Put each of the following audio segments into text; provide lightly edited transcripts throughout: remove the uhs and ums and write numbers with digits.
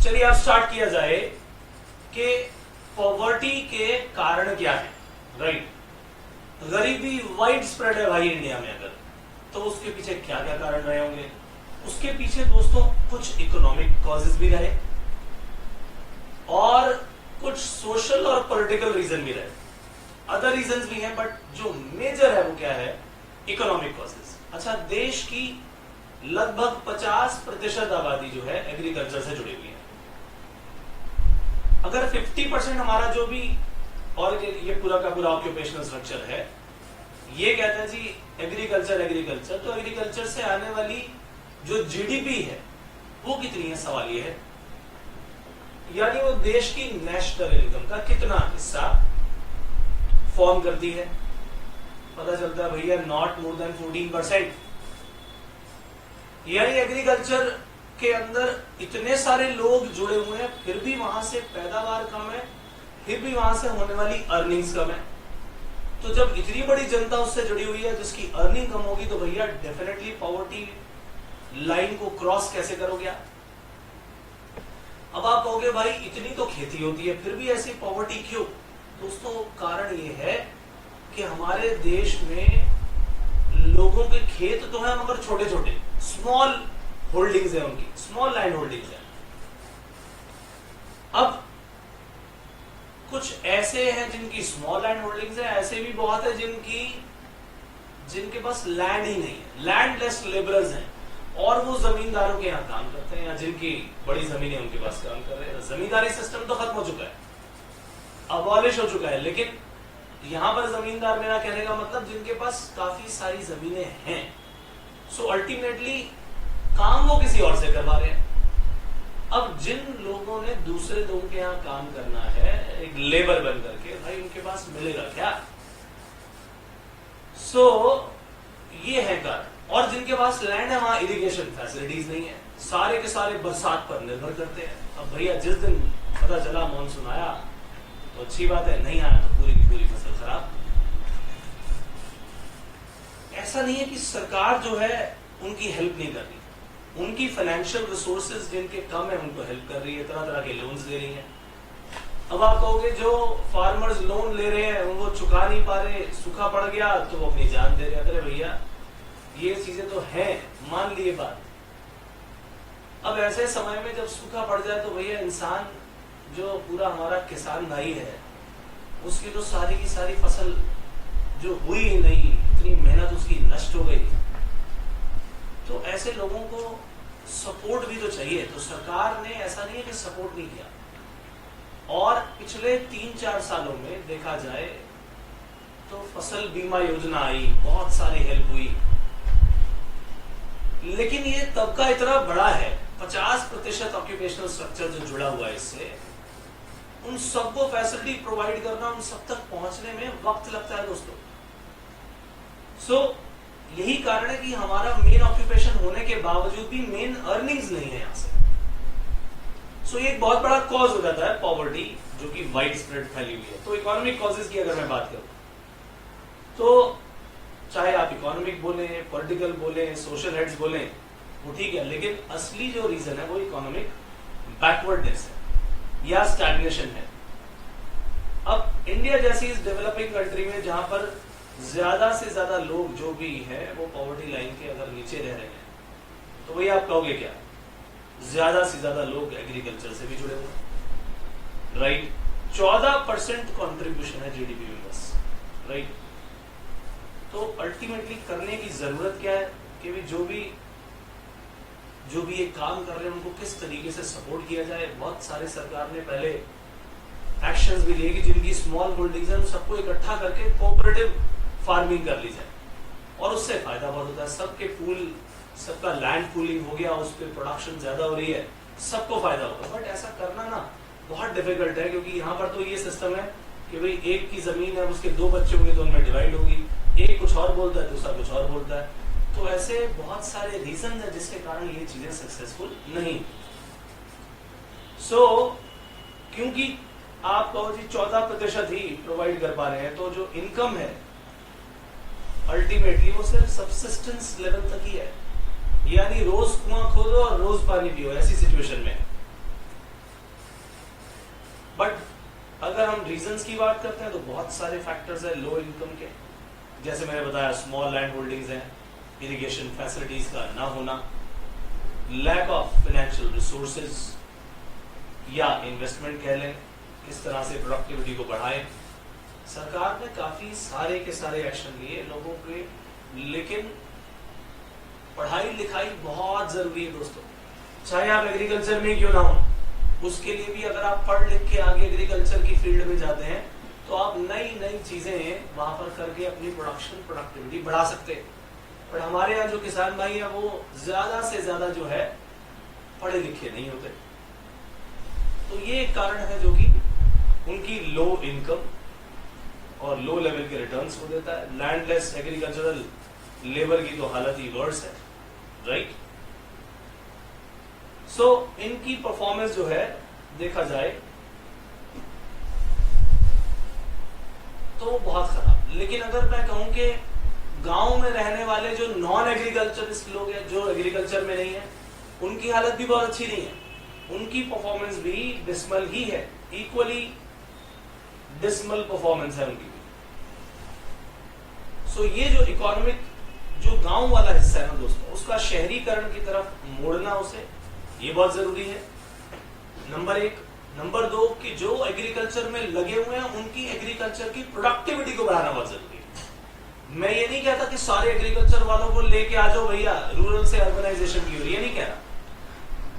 चलिए अब स्टार्ट किया जाए कि पॉवर्टी के कारण क्या है। राइट, गरीबी वाइड स्प्रेड है भाई इंडिया में, अगर तो उसके पीछे क्या क्या कारण रहे होंगे। उसके पीछे दोस्तों कुछ इकोनॉमिक कॉजेस भी रहे और कुछ सोशल और पॉलिटिकल रीजन भी रहे, अदर रीजंस भी हैं, बट जो मेजर है वो क्या है, इकोनॉमिक कॉजेस। अच्छा, देश की लगभग 50% आबादी जो है एग्रीकल्चर से जुड़ी हुई है। अगर 50% हमारा जो भी और ये पूरा का पूरा ऑक्यूपेशनल स्ट्रक्चर है ये कहता है जी एग्रीकल्चर एग्रीकल्चर, तो एग्रीकल्चर से आने वाली जो जीडीपी है वो कितनी है, सवाल ये है। यानी वो देश की नेशनल इनकम का कितना हिस्सा फॉर्म करती है। पता चलता है भैया नॉट मोर देन 14%। यानी एग्रीकल्चर के अंदर इतने सारे लोग जुड़े हुए हैं, फिर भी वहां से पैदावार कम है, फिर भी वहां से होने वाली अर्निंग्स कम है। तो जब इतनी बड़ी जनता उससे जुड़ी हुई है जिसकी अर्निंग कम होगी, तो भैया डेफिनेटली पॉवर्टी लाइन को क्रॉस कैसे करोगे आप। अब आप कहोगे भाई इतनी तो खेती होती है फिर भी ऐसी पॉवर्टी क्यों। दोस्तों कारण ये है कि हमारे देश में लोगों के खेत तो हैं मगर छोटे छोटे, स्मॉल होल्डिंग्स है, उनकी स्मॉल लैंड होल्डिंग्स है। अब कुछ ऐसे हैं जिनकी स्मॉल लैंड होल्डिंग्स है, ऐसे भी बहुत है जिनके पास लैंड ही नहीं है, लैंडलेस लेबरर्स हैं और वो जमींदारों के यहाँ काम करते हैं, या जिनकी बड़ी जमीनें उनके पास काम कर रहे हैं। जमींदारी सिस्टम तो खत्म हो चुका है, अबॉलिश हो चुका है, लेकिन यहां पर जमींदार मेरा कहने का मतलब जिनके पास काफी सारी जमीनें हैं। सो अल्टीमेटली काम वो किसी और से करवा रहे हैं। अब जिन लोगों ने दूसरे लोगों के यहाँ काम करना है एक लेबर बन करके, भाई उनके पास मिलेगा क्या। सो ये है कारण। और जिनके पास लैंड है वहां इरिगेशन फैसिलिटीज नहीं है, सारे के सारे बरसात पर निर्भर करते हैं। अब भैया जिस दिन पता चला मॉनसून आया तो अच्छी बात है, नहीं आया तो पूरी की पूरी फसल खराब। ऐसा नहीं है कि सरकार जो है उनकी हेल्प नहीं कर रही, उनकी फाइनेंशियल रिसोर्सेज जिनके कम है उनको हेल्प कर रही है, तरह तरह के लोन्स दे रही है। अब आप कहोगे जो फार्मर्स लोन ले रहे हैं वो चुका नहीं पा रहे, सूखा पड़ गया तो वो अपनी जान दे रहे हैं। अरे भैया ये चीजें तो हैं, मान लिए बात। अब ऐसे समय में जब सूखा पड़ जाए तो भैया इंसान जो पूरा हमारा किसान भाई है उसकी तो सारी की सारी फसल जो हुई ही नहीं, इतनी मेहनत उसकी नष्ट हो गई। तो ऐसे लोगों को सपोर्ट भी तो चाहिए। तो सरकार ने ऐसा नहीं है कि सपोर्ट नहीं किया, और पिछले 3-4 सालों में देखा जाए तो फसल बीमा योजना आई, बहुत सारी हेल्प हुई, लेकिन ये तबका इतना बड़ा है, 50% ऑक्यूपेशनल स्ट्रक्चर जो जुड़ा हुआ है इससे, उन सबको फैसिलिटी प्रोवाइड करना, उन सब तक पहुंचने में वक्त लगता है दोस्तों। सो यही कारण है कि हमारा मेन ऑक्यूपेशन होने के बावजूद भी मेन अर्निंग्स नहीं है यहां से। सो ये एक बहुत बड़ा कॉज हो जाता है पॉवर्टी, जो कि वाइड स्प्रेड फैली हुई है। तो इकोनॉमिक कॉजेज की अगर मैं बात करूं तो चाहे आप इकोनॉमिक बोले, पॉलिटिकल बोले, सोशल हेड्स बोले, वो ठीक है, लेकिन असली जो रीजन है वो इकोनॉमिक बैकवर्डनेस है या स्टैग्नेशन है। अब इंडिया जैसी इस डेवलपिंग कंट्री में जहां पर ज्यादा से ज्यादा लोग जो भी है वो पॉवर्टी लाइन के अगर नीचे रह रहे हैं, तो वही आप कहोगे क्या, ज्यादा से ज्यादा लोग एग्रीकल्चर से भी जुड़े हुए हैं। राइट, 14% कॉन्ट्रीब्यूशन है जीडीपी में बस। राइट, तो अल्टीमेटली करने की जरूरत क्या है कि भी जो भी ये काम कर रहे हैं उनको किस तरीके से सपोर्ट किया जाए। बहुत सारे सरकार ने पहले एक्शंस भी लिए कि जिनकी स्मॉल होल्डिंग्स है उन सबको इकट्ठा करके कोऑपरेटिव फार्मिंग कर ली जाए, और उससे फायदा बहुत होता है। सबका लैंड पूलिंग हो गया, उस पर प्रोडक्शन ज्यादा हो रही है, सबको फायदा होगा। बट ऐसा करना ना बहुत डिफिकल्ट है, क्योंकि यहाँ पर तो ये सिस्टम है कि भाई एक की जमीन है, उसके 2 बच्चे होंगे तो उनमें डिवाइड होगी, एक कुछ और बोलता है दूसरा कुछ और बोलता है। तो ऐसे बहुत सारे रीजन है जिसके कारण ये चीजें सक्सेसफुल नहीं। क्योंकि आप कहो जी 14% ही प्रोवाइड कर पा रहे हैं, तो जो इनकम है अल्टीमेटली वो सिर्फ सब्सिस्टेंस लेवल तक ही है, यानी रोज कुआं खोदो और रोज पानी पियो, ऐसी सिचुएशन में। अगर हम रीजंस की बात करते हैं तो बहुत सारे फैक्टर्स है लो इनकम के, जैसे मैंने बताया स्मॉल लैंड होल्डिंग्स हैं, इरिगेशन फैसिलिटीज का ना होना, लैक ऑफ फाइनेंशियल रिसोर्सेज या इन्वेस्टमेंट कह लें, किस तरह से प्रोडक्टिविटी को बढ़ाएं। सरकार ने काफी सारे के सारे एक्शन लिए लोगों के, लेकिन पढ़ाई लिखाई बहुत जरूरी है दोस्तों, चाहे आप एग्रीकल्चर में क्यों ना हो। उसके लिए भी अगर आप पढ़ लिख के आगे एग्रीकल्चर की फील्ड में जाते हैं तो आप नई नई चीजें वहां पर करके अपनी प्रोडक्टिविटी बढ़ा सकते हैं। पर हमारे यहाँ जो किसान भाई हैं वो ज्यादा से ज्यादा जो है पढ़े लिखे नहीं होते, तो ये एक कारण है जो कि उनकी लो इनकम और लो लेवल के रिटर्न्स को देता है। लैंडलेस एग्रीकल्चरल लेबर की तो हालत ही वर्स है, राइट। सो इनकी परफॉर्मेंस जो है देखा जाए तो बहुत खराब। लेकिन अगर मैं कहूं कि गांव में रहने वाले जो नॉन एग्रीकल्चरिस्ट लोग हैं, जो एग्रीकल्चर में नहीं है, उनकी हालत भी बहुत अच्छी नहीं है, उनकी परफॉर्मेंस भी डिसमल ही है, इक्वली डिसमल परफॉर्मेंस है उनकी भी। सो ये जो इकोनॉमिक जो गांव वाला हिस्सा है ना दोस्तों, उसका शहरीकरण की तरफ मोड़ना उसे, ये बहुत जरूरी है, नंबर एक। नंबर दो कि जो एग्रीकल्चर में लगे हुए हैं उनकी एग्रीकल्चर की प्रोडक्टिविटी को बढ़ाना बहुत जरूरी है। मैं ये नहीं कहता कि सारे एग्रीकल्चर वालों को लेके आ जाओ भैया, रूरल से अर्बनाइजेशन की ओर, ये नहीं कह रहा।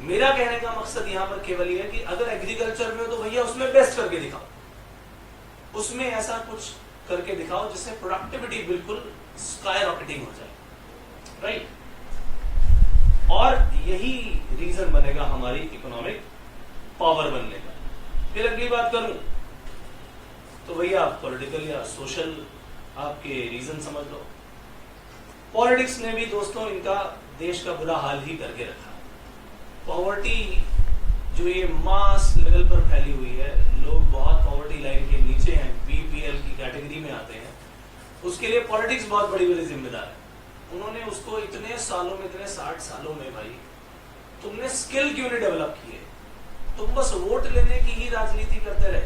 मेरा कहने का मकसद यहां पर केवल ये है कि अगर एग्रीकल्चर में हो तो भैया उसमें बेस्ट करके दिखाओ, उसमें ऐसा कुछ करके दिखाओ जिससे प्रोडक्टिविटी बिल्कुल स्काई रॉकेटिंग हो जाए, राइट। और यही रीजन बनेगा हमारी इकोनॉमिक पावर बनने का। फिर अगली बात करूं तो भैया पॉलिटिकल या सोशल आपके रीजन समझ लो। पॉलिटिक्स ने भी दोस्तों इनका देश का बुरा हाल ही करके रखा है। पॉवर्टी जो ये मास लेवल पर फैली हुई है, लोग बहुत पॉवर्टी लाइन के नीचे हैं, बीपीएल की कैटेगरी में आते हैं, उसके लिए पॉलिटिक्स बहुत बड़ी बड़ी जिम्मेदार है। उन्होंने उसको इतने सालों में, इतने 60 सालों में भाई तुमने स्किल क्यों नहीं डेवलप किए? तुम बस वोट लेने की ही राजनीति करते रहे,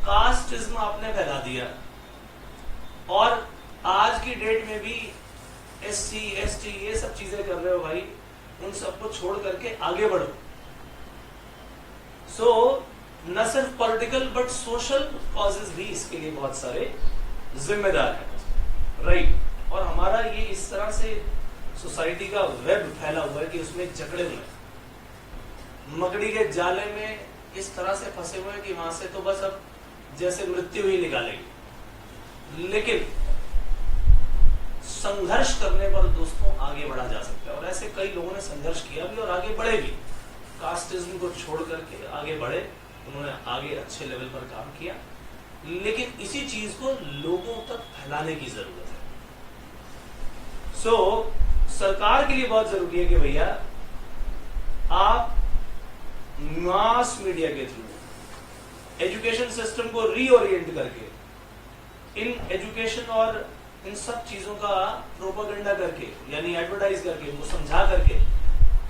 कास्टिज्म आपने फैला दिया, और आज की डेट में भी एससी एसटी ये सब चीजें कर रहे हो भाई, उन सबको छोड़ करके आगे बढ़ो। सो न सिर्फ पॉलिटिकल बट सोशल कॉजेज भी इसके लिए बहुत सारे जिम्मेदार हैं, राइट। और हमारा ये इस तरह से सोसाइटी का वेब फैला हुआ है कि उसमें जकड़े हुए हैं, मकड़ी के जाले में इस तरह से फंसे हुए हैं कि वहां से तो बस अब जैसे मृत्यु ही निकालेगी। लेकिन संघर्ष करने पर दोस्तों आगे बढ़ा जा सकता है, और ऐसे कई लोगों ने संघर्ष किया भी और आगे बढ़े भी, कास्टिज्म को छोड़ करके आगे बढ़े, उन्होंने आगे अच्छे लेवल पर काम किया। लेकिन इसी चीज को लोगों तक फैलाने की जरूरत है। सो सरकार के लिए बहुत जरूरी है कि भैया आप मास मीडिया के थ्रू एजुकेशन सिस्टम को रीओरिएंट करके, इन एजुकेशन और इन सब चीजों का प्रोपेगेंडा करके, यानी एडवर्टाइज करके, वो समझा करके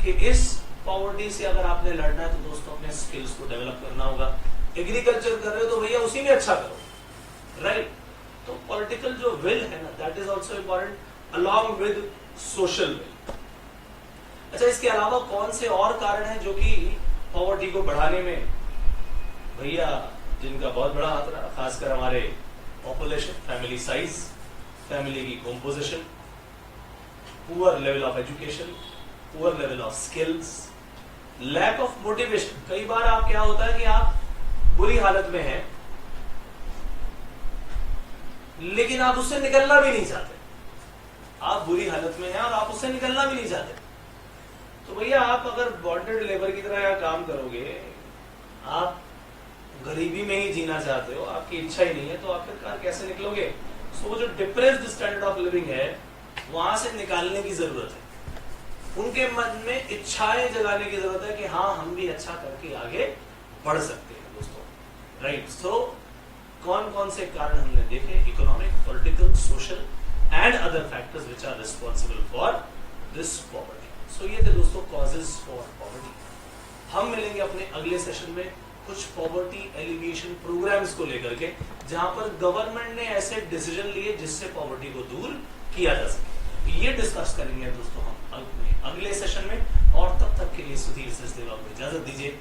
कि इस पॉवर्टी से अगर आपने लड़ना है तो दोस्तों अपने स्किल्स को डेवलप करना होगा। एग्रीकल्चर कर रहे हो तो भैया उसी में अच्छा करो, राइट। तो पॉलिटिकल जो विल है ना, that is also important along with social will. अच्छा, इसके अलावा कौन से और कारण हैं जो कि पॉवर्टी को बढ़ाने में भैया जिनका बहुत बड़ा हाथ रहा, खासकर हमारे पॉपुलेशन, फैमिली साइज, फैमिली की composition, poor level of education, poor level of skills, lack of motivation. कई बार आप क्या होता है कि आप बुरी हालत में हैं लेकिन आप उससे निकलना भी नहीं चाहते, आप बुरी हालत में हैं और आप उससे निकलना भी नहीं चाहते। तो भैया आप अगर बॉन्डेड लेबर की तरह काम करोगे, आप गरीबी में ही जीना चाहते हो, आपकी इच्छा ही नहीं है, तो आखिरकार कैसे निकलोगे? सो वो जो डिप्रेस्ड स्टैंडर्ड ऑफ लिविंग है वहां से निकालने की जरूरत है। उनके मन में इच्छाएं जगाने की जरूरत है कि हाँ हम भी अच्छा करके आगे बढ़ सकते हैं दोस्तों, राइट। सो कौन कौन से कारण हमने देखे, economic, political, social and other factors which are responsible for this poverty. So ये थे दोस्तों कॉजेज फॉर पॉवर्टी। हम मिलेंगे अपने अगले सेशन में कुछ पॉवर्टी एलिविएशन प्रोग्राम्स को लेकर के, जहां पर गवर्नमेंट ने ऐसे डिसीजन लिए जिससे पॉवर्टी को दूर किया जा सके। ये डिस्कस करेंगे दोस्तों हम अगले सेशन में, और तब तक के लिए सुधीर सचदेवा को इजाजत दीजिए।